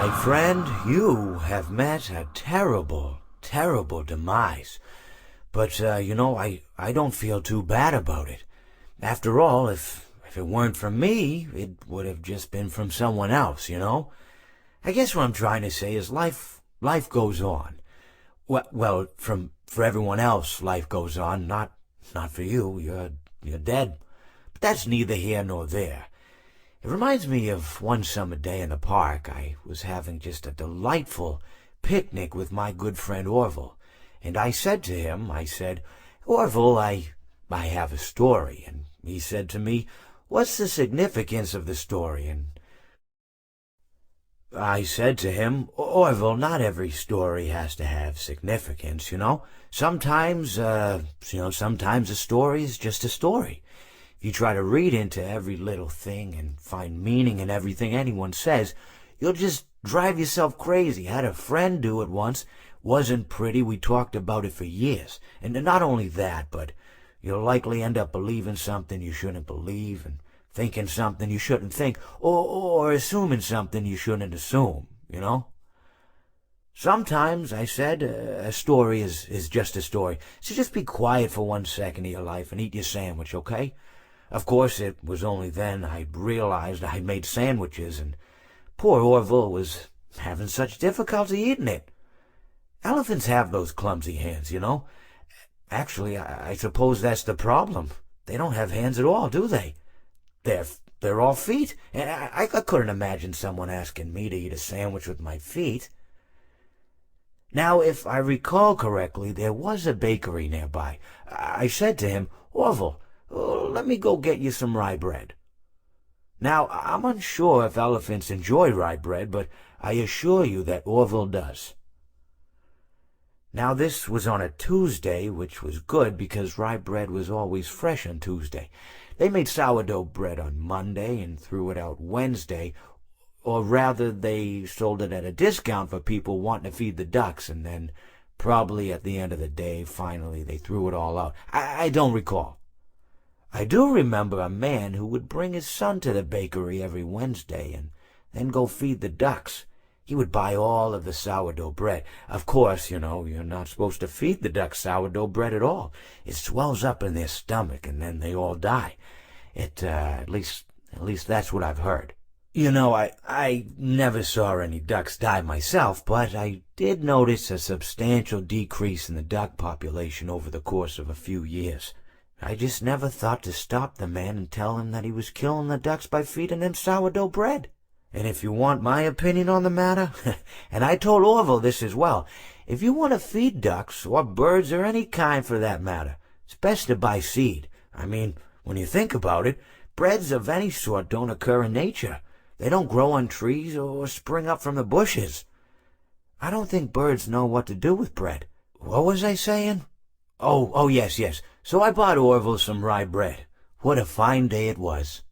My friend, you have met a terrible, terrible demise. But, I don't feel too bad about it. After all, if it weren't from me, it would have just been from someone else, you know? I guess what I'm trying to say is life goes on. Well, for everyone else, life goes on, not for you. You're dead. But that's neither here nor there. It reminds me of one summer day in the park. I was having just a delightful picnic with my good friend Orville. And I said to him, Orville, I have a story. And he said to me, what's the significance of the story? And I said to him, Orville, not every story has to have significance, you know. Sometimes a story is just a story. If you try to read into every little thing and find meaning in everything anyone says, you'll just drive yourself crazy. I had a friend do it once. Wasn't pretty. We talked about it for years. And not only that, but you'll likely end up believing something you shouldn't believe and thinking something you shouldn't think, or assuming something you shouldn't assume, you know? Sometimes, I said, a story is just a story. So just be quiet for 1 second of your life and eat your sandwich, okay? Of course, it was only then I realized I'd made sandwiches, and poor Orville was having such difficulty eating it. Elephants have those clumsy hands, you know. Actually, I suppose that's the problem. They don't have hands at all, do they? They're all feet, and I couldn't imagine someone asking me to eat a sandwich with my feet. Now, if I recall correctly, there was a bakery nearby. I said to him, Orville, let me go get you some rye bread. Now, I'm unsure if elephants enjoy rye bread, but I assure you that Orville does. Now, this was on a Tuesday, which was good because rye bread was always fresh on Tuesday. They made sourdough bread on Monday and threw it out Wednesday, or rather they sold it at a discount for people wanting to feed the ducks, and then probably at the end of the day, finally, they threw it all out. I don't recall. I do remember a man who would bring his son to the bakery every Wednesday and then go feed the ducks. He would buy all of the sourdough bread. Of course, you know, you're not supposed to feed the ducks sourdough bread at all. It swells up in their stomach and then they all die. At least that's what I've heard. You know, I never saw any ducks die myself, but I did notice a substantial decrease in the duck population over the course of a few years. I just never thought to stop the man and tell him that he was killing the ducks by feeding them sourdough bread. And if you want my opinion on the matter, and I told Orville this as well, if you want to feed ducks, or birds, or any kind for that matter, it's best to buy seed. I mean, when you think about it, breads of any sort don't occur in nature. They don't grow on trees or spring up from the bushes. I don't think birds know what to do with bread. What was I saying? Oh, yes. So I bought Orville some rye bread. What a fine day it was.